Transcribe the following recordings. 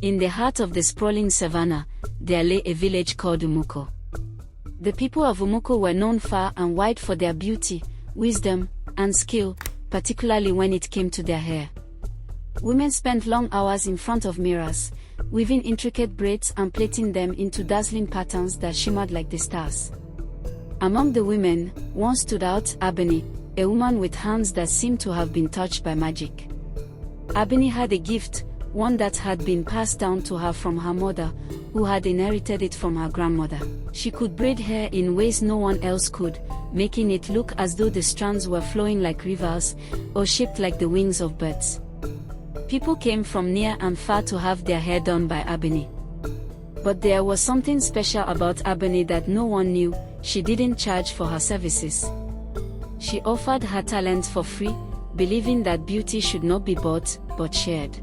In the heart of the sprawling savannah, there lay a village called Umuko. The people of Umuko were known far and wide for their beauty, wisdom, and skill, particularly when it came to their hair. Women spent long hours in front of mirrors, weaving intricate braids and plaiting them into dazzling patterns that shimmered like the stars. Among the women, one stood out, Abeni, a woman with hands that seemed to have been touched by magic. Abeni had a gift, one that had been passed down to her from her mother, who had inherited it from her grandmother. She could braid hair in ways no one else could, making it look as though the strands were flowing like rivers, or shaped like the wings of birds. People came from near and far to have their hair done by Abeni. But there was something special about Abeni that no one knew. She didn't charge for her services. She offered her talent for free, believing that beauty should not be bought, but shared.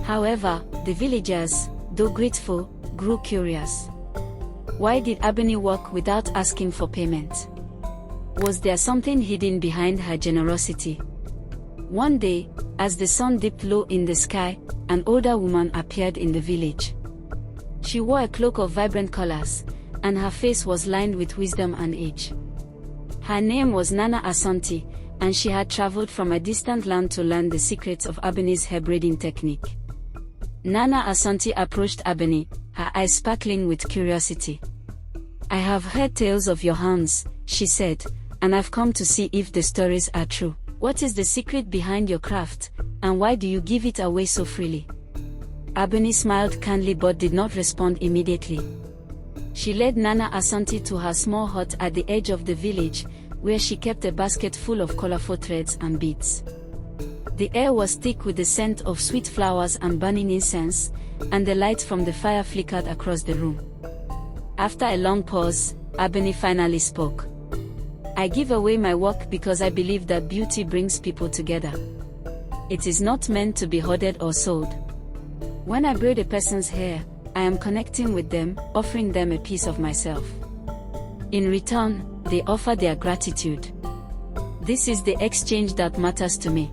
However, the villagers, though grateful, grew curious. Why did Abeni work without asking for payment? Was there something hidden behind her generosity? One day, as the sun dipped low in the sky, an older woman appeared in the village. She wore a cloak of vibrant colors, and her face was lined with wisdom and age. Her name was Nana Asante, and she had traveled from a distant land to learn the secrets of Abeni's hair braiding technique. Nana Asante approached Abeni, her eyes sparkling with curiosity. "I have heard tales of your hands," she said, "and I've come to see if the stories are true. What is the secret behind your craft, and why do you give it away so freely?" Abeni smiled kindly but did not respond immediately. She led Nana Asante to her small hut at the edge of the village, where she kept a basket full of colorful threads and beads. The air was thick with the scent of sweet flowers and burning incense, and the light from the fire flickered across the room. After a long pause, Abeni finally spoke. "I give away my work because I believe that beauty brings people together. It is not meant to be hoarded or sold. When I braid a person's hair, I am connecting with them, offering them a piece of myself. In return, they offer their gratitude. This is the exchange that matters to me."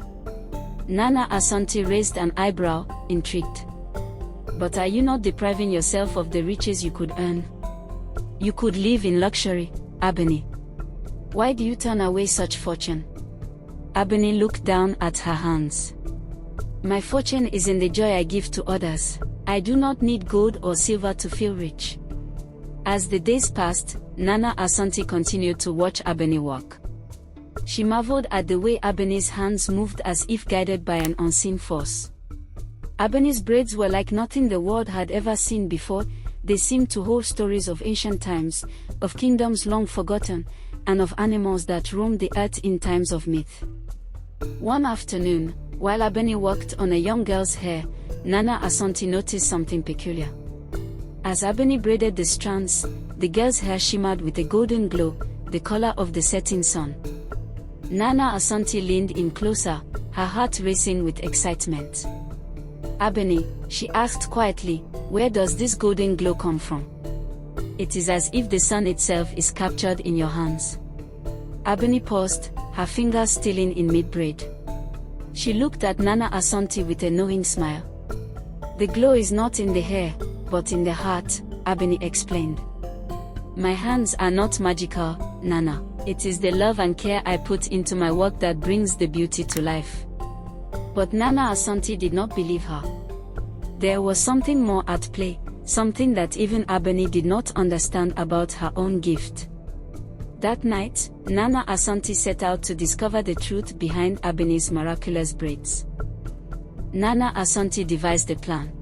Nana Asante raised an eyebrow, intrigued. "But are you not depriving yourself of the riches you could earn? You could live in luxury, Abeni. Why do you turn away such fortune?" Abeni looked down at her hands. "My fortune is in the joy I give to others. I do not need gold or silver to feel rich." As the days passed, Nana Asante continued to watch Abeni work. She marveled at the way Abeni's hands moved as if guided by an unseen force. Abeni's braids were like nothing the world had ever seen before. They seemed to hold stories of ancient times, of kingdoms long forgotten, and of animals that roamed the earth in times of myth. One afternoon, while Abeni worked on a young girl's hair, Nana Asante noticed something peculiar. As Abeni braided the strands, the girl's hair shimmered with a golden glow, the color of the setting sun. Nana Asante leaned in closer, her heart racing with excitement. "Abeni," she asked quietly, "where does this golden glow come from? It is as if the sun itself is captured in your hands." Abeni paused, her fingers stilling in mid-braid. She looked at Nana Asante with a knowing smile. "The glow is not in the hair, but in the heart," Abeni explained. "My hands are not magical, Nana. It is the love and care I put into my work that brings the beauty to life." But Nana Asante did not believe her. There was something more at play, something that even Abeni did not understand about her own gift. That night, Nana Asante set out to discover the truth behind Abeni's miraculous braids. Nana Asante devised a plan.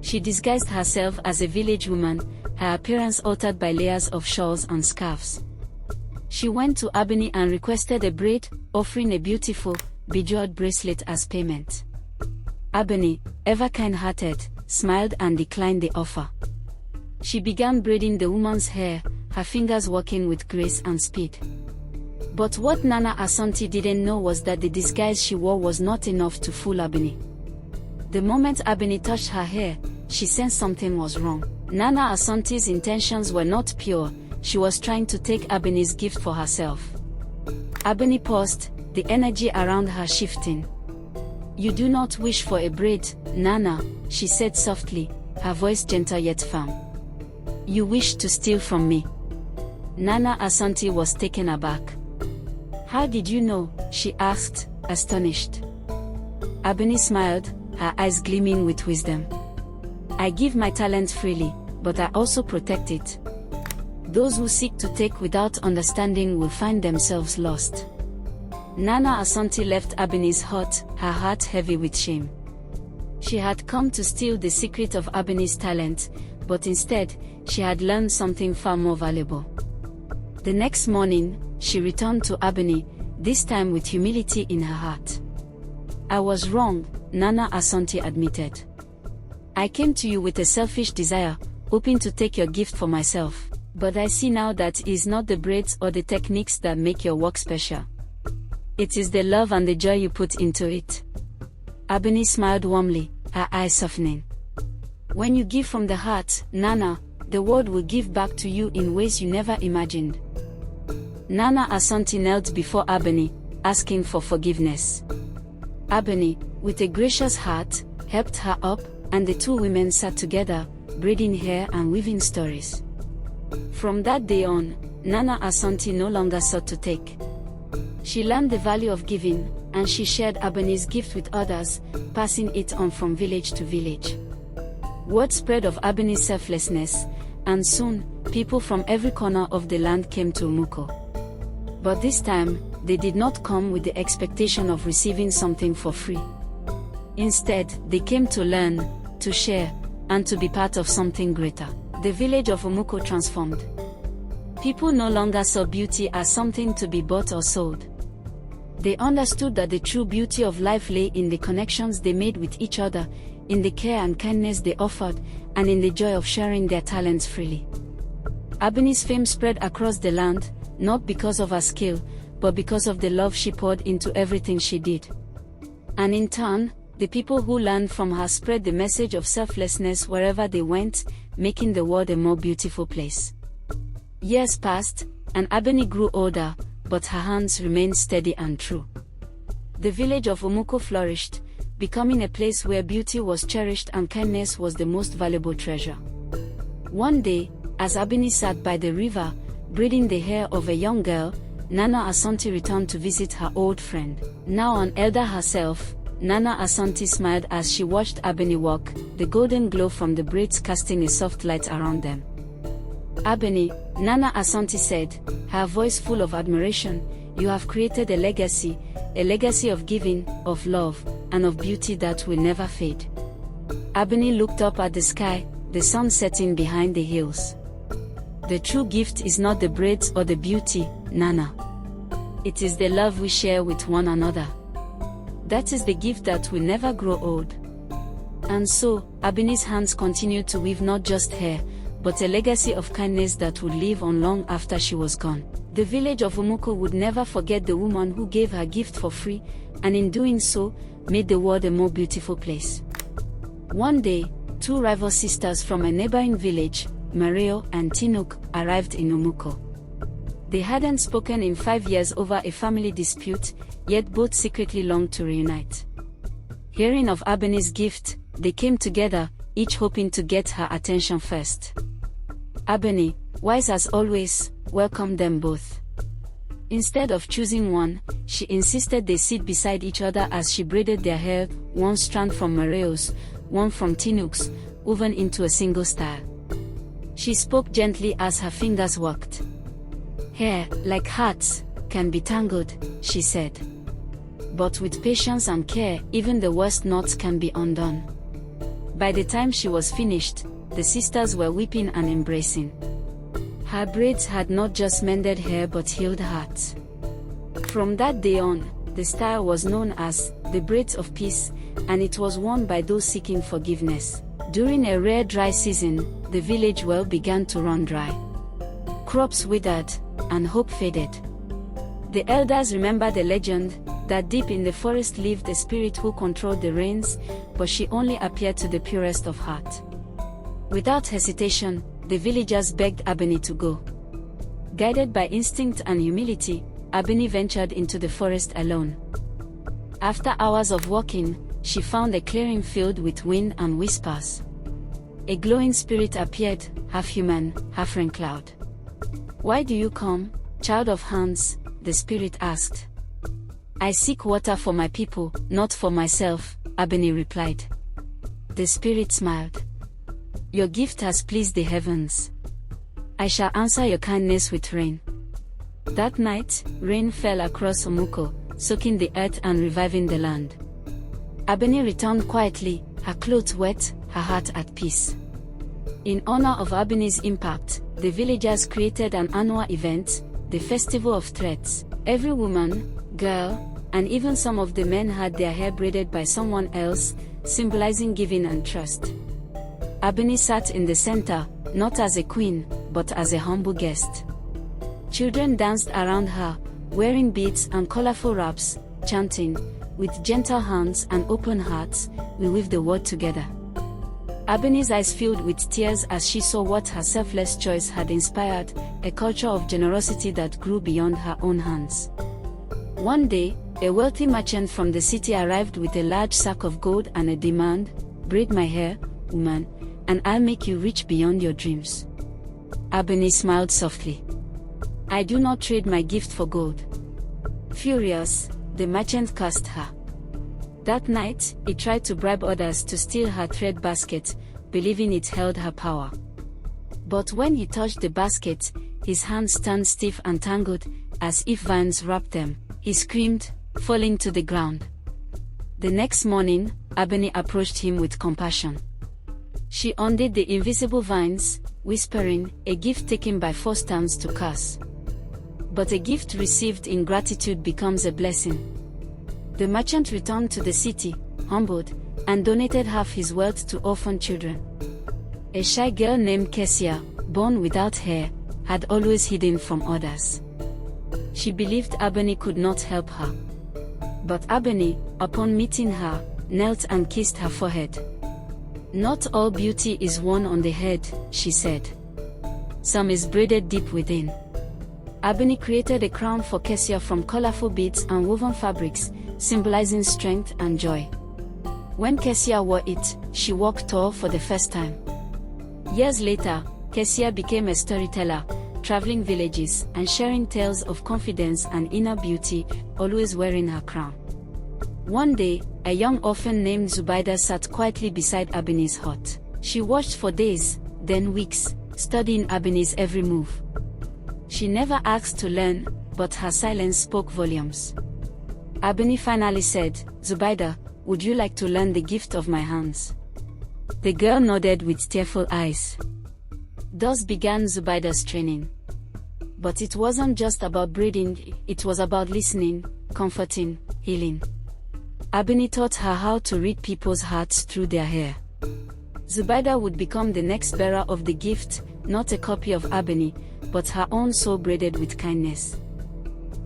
She disguised herself as a village woman, her appearance altered by layers of shawls and scarves. She went to Abeni and requested a braid, offering a beautiful, bejeweled bracelet as payment. Abeni, ever kind-hearted, smiled and declined the offer. She began braiding the woman's hair, her fingers working with grace and speed. But what Nana Asante didn't know was that the disguise she wore was not enough to fool Abeni. The moment Abeni touched her hair, she sensed something was wrong. Nana Asante's intentions were not pure. She was trying to take Abeni's gift for herself. Abeni paused, the energy around her shifting. "You do not wish for a braid, Nana, she said softly, her voice gentle yet firm. You wish to steal from me? Nana Asante was taken aback. How did you know? She asked, astonished. Abeni smiled, her eyes gleaming with wisdom. I give my talent freely, but I also protect it. Those who seek to take without understanding will find themselves lost. Nana Asante left Abeni's hut, her heart heavy with shame. She had come to steal the secret of Abeni's talent, but instead, she had learned something far more valuable. The next morning, she returned to Abeni, this time with humility in her heart. I was wrong, Nana Asante admitted. I came to you with a selfish desire, hoping to take your gift for myself, but I see now that it is not the braids or the techniques that make your work special. It is the love and the joy you put into it. Abeni smiled warmly, her eyes softening. When you give from the heart, Nana, the world will give back to you in ways you never imagined. Nana Asante knelt before Abeni, asking for forgiveness. Abeni, with a gracious heart, helped her up, and the two women sat together, braiding hair and weaving stories. From that day on, Nana Asante no longer sought to take. She learned the value of giving, and she shared Abeni's gift with others, passing it on from village to village. Word spread of Abeni's selflessness, and soon, people from every corner of the land came to Umuko. But this time, they did not come with the expectation of receiving something for free. Instead, they came to learn, to share, and to be part of something greater. The village of Umuko transformed. People no longer saw beauty as something to be bought or sold. They understood that the true beauty of life lay in the connections they made with each other, in the care and kindness they offered, and in the joy of sharing their talents freely. Abeni's fame spread across the land, not because of her skill, but because of the love she poured into everything she did. And in turn, the people who learned from her spread the message of selflessness wherever they went, making the world a more beautiful place. Years passed, and Abeni grew older, but her hands remained steady and true. The village of Umuko flourished, becoming a place where beauty was cherished and kindness was the most valuable treasure. One day, as Abeni sat by the river, braiding the hair of a young girl, Nana Asante returned to visit her old friend. Now an elder herself, Nana Asante smiled as she watched Abeni walk, the golden glow from the braids casting a soft light around them. Abeni, Nana Asante said, her voice full of admiration, you have created a legacy of giving, of love, and of beauty that will never fade. Abeni looked up at the sky, the sun setting behind the hills. The true gift is not the braids or the beauty, Nana. It is the love we share with one another. That is the gift that will never grow old. And so, Abeni's hands continued to weave not just hair, but a legacy of kindness that would live on long after she was gone. The village of Umuko would never forget the woman who gave her gift for free, and in doing so, made the world a more beautiful place. One day, two rival sisters from a neighboring village, Mario and Tinuk, arrived in Umuko. They hadn't spoken in 5 years over a family dispute, yet both secretly longed to reunite. Hearing of Abeni's gift, they came together, each hoping to get her attention first. Abeni, wise as always, welcomed them both. Instead of choosing one, she insisted they sit beside each other as she braided their hair, one strand from Mario's, one from Tinuk's, woven into a single style. She spoke gently as her fingers worked. Hair, like hearts, can be tangled, she said. But with patience and care, even the worst knots can be undone. By the time she was finished, the sisters were weeping and embracing. Her braids had not just mended hair but healed hearts. From that day on, the style was known as the braids of peace, and it was worn by those seeking forgiveness. During a rare dry season, the village well began to run dry. Crops withered, and hope faded. The elders remembered the legend that deep in the forest lived a spirit who controlled the rains, but she only appeared to the purest of heart. Without hesitation, the villagers begged Abeni to go. Guided by instinct and humility, Abeni ventured into the forest alone. After hours of walking, she found a clearing filled with wind and whispers. A glowing spirit appeared, half human, half rain cloud. "Why do you come, child of Hans?" the spirit asked. "I seek water for my people, not for myself," Abeni replied. The spirit smiled. "Your gift has pleased the heavens. I shall answer your kindness with rain." That night, rain fell across Umuko, soaking the earth and reviving the land. Abeni returned quietly, her clothes wet, her heart at peace. In honor of Abeni's impact, the villagers created an annual event, the Festival of Threads. Every woman, girl, and even some of the men had their hair braided by someone else, symbolizing giving and trust. Abeni sat in the center, not as a queen, but as a humble guest. Children danced around her, wearing beads and colorful wraps, chanting, "With gentle hands and open hearts, we weave the world together." Abeni's eyes filled with tears as she saw what her selfless choice had inspired, a culture of generosity that grew beyond her own hands. One day, a wealthy merchant from the city arrived with a large sack of gold and a demand, "Braid my hair, woman, and I'll make you rich beyond your dreams." Abeni smiled softly. "I do not trade my gift for gold." Furious, the merchant cursed her. That night, he tried to bribe others to steal her thread basket, believing it held her power. But when he touched the basket, his hands turned stiff and tangled, as if vines wrapped them. He screamed, falling to the ground. The next morning, Abeni approached him with compassion. She undid the invisible vines, whispering, "A gift taken by force turns to curse. But a gift received in gratitude becomes a blessing." The merchant returned to the city, humbled, and donated half his wealth to orphan children. A shy girl named Kessia, born without hair, had always hidden from others. She believed Abeni could not help her. But Abeni, upon meeting her, knelt and kissed her forehead. "Not all beauty is worn on the head," she said. "Some is braided deep within." Abeni created a crown for Kessia from colorful beads and woven fabrics, symbolizing strength and joy. When Kessia wore it, she walked tall for the first time. Years later, Kessia became a storyteller, traveling villages and sharing tales of confidence and inner beauty, always wearing her crown. One day, a young orphan named Zubaida sat quietly beside Abeni's hut. She watched for days, then weeks, studying Abeni's every move. She never asked to learn, but her silence spoke volumes. Abeni finally said, "Zubaida, would you like to learn the gift of my hands?" The girl nodded with tearful eyes. Thus began Zubaida's training. But it wasn't just about braiding, it was about listening, comforting, healing. Abeni taught her how to read people's hearts through their hair. Zubaida would become the next bearer of the gift, not a copy of Abeni, but her own soul braided with kindness.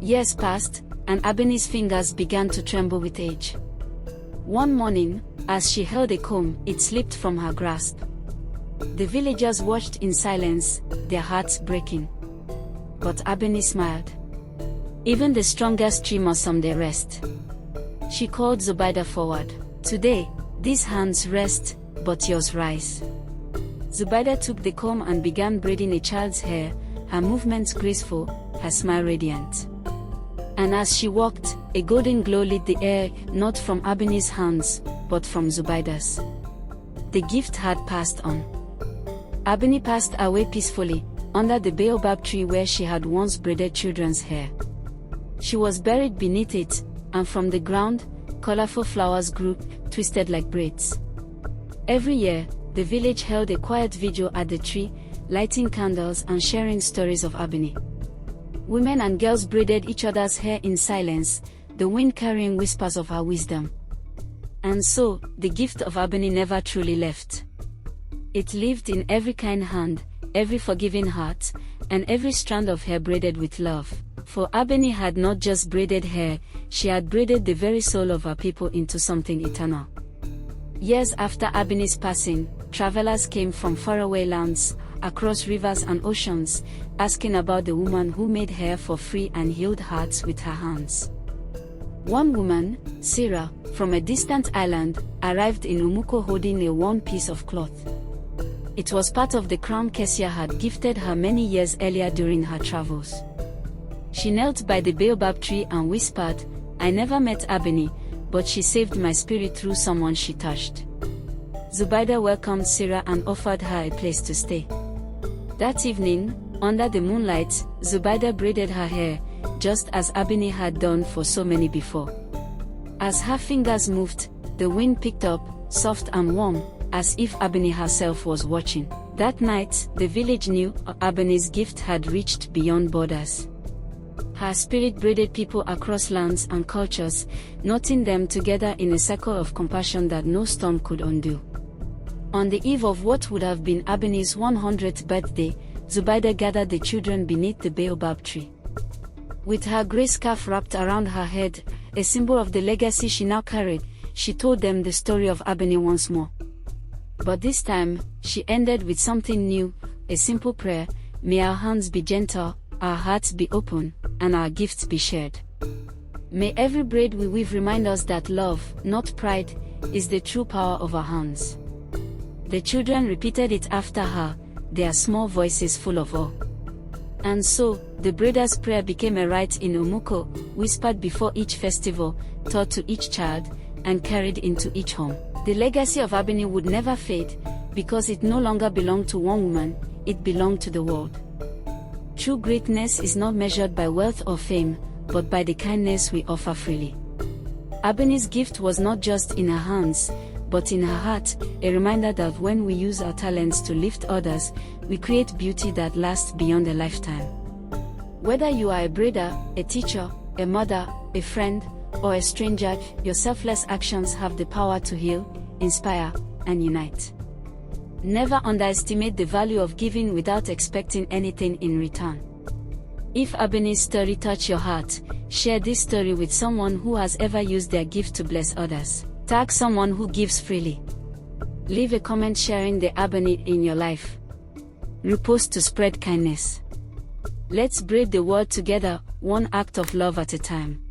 Years passed, and Abeni's fingers began to tremble with age. One morning, as she held a comb, it slipped from her grasp. The villagers watched in silence, their hearts breaking. But Abeni smiled. Even the strongest tree must someday rest. She called Zubaida forward. "Today, these hands rest, but yours rise." Zubaida took the comb and began braiding a child's hair, her movements graceful, her smile radiant. And as she walked, a golden glow lit the air, not from Abeni's hands, but from Zubaida's. The gift had passed on. Abeni passed away peacefully, under the baobab tree where she had once braided children's hair. She was buried beneath it, and from the ground, colorful flowers grew, twisted like braids. Every year, the village held a quiet vigil at the tree, lighting candles and sharing stories of Abeni. Women and girls braided each other's hair in silence, the wind carrying whispers of her wisdom. And so, the gift of Abeni never truly left. It lived in every kind hand, every forgiving heart, and every strand of hair braided with love. For Abeni had not just braided hair, she had braided the very soul of her people into something eternal. Years after Abeni's passing, travelers came from faraway lands, across rivers and oceans, asking about the woman who made hair for free and healed hearts with her hands. One woman, Sarah, from a distant island, arrived in Umuko holding a worn piece of cloth. It was part of the crown Kesia had gifted her many years earlier during her travels. She knelt by the baobab tree and whispered, "I never met Abeni, but she saved my spirit through someone she touched." Zubaida welcomed Sarah and offered her a place to stay. That evening, under the moonlight, Zubaida braided her hair, just as Abeni had done for so many before. As her fingers moved, the wind picked up, soft and warm, as if Abeni herself was watching. That night, the village knew Abeni's gift had reached beyond borders. Her spirit braided people across lands and cultures, knotting them together in a circle of compassion that no storm could undo. On the eve of what would have been Abeni's 100th birthday, Zubaida gathered the children beneath the baobab tree. With her grey scarf wrapped around her head, a symbol of the legacy she now carried, she told them the story of Abeni once more. But this time, she ended with something new, a simple prayer: "May our hands be gentle, our hearts be open, and our gifts be shared. May every braid we weave remind us that love, not pride, is the true power of our hands." The children repeated it after her, their small voices full of awe. And so, the braider's prayer became a rite in Umuko, whispered before each festival, taught to each child, and carried into each home. The legacy of Abeni would never fade, because it no longer belonged to one woman, it belonged to the world. True greatness is not measured by wealth or fame, but by the kindness we offer freely. Abeni's gift was not just in her hands, but in her heart, a reminder that when we use our talents to lift others, we create beauty that lasts beyond a lifetime. Whether you are a braider, a teacher, a mother, a friend, or a stranger, your selfless actions have the power to heal, inspire, and unite. Never underestimate the value of giving without expecting anything in return. If Abeni's story touched your heart, share this story with someone who has ever used their gift to bless others. Tag someone who gives freely. Leave a comment sharing the Abeni in your life. Repost to spread kindness. Let's braid the world together, one act of love at a time.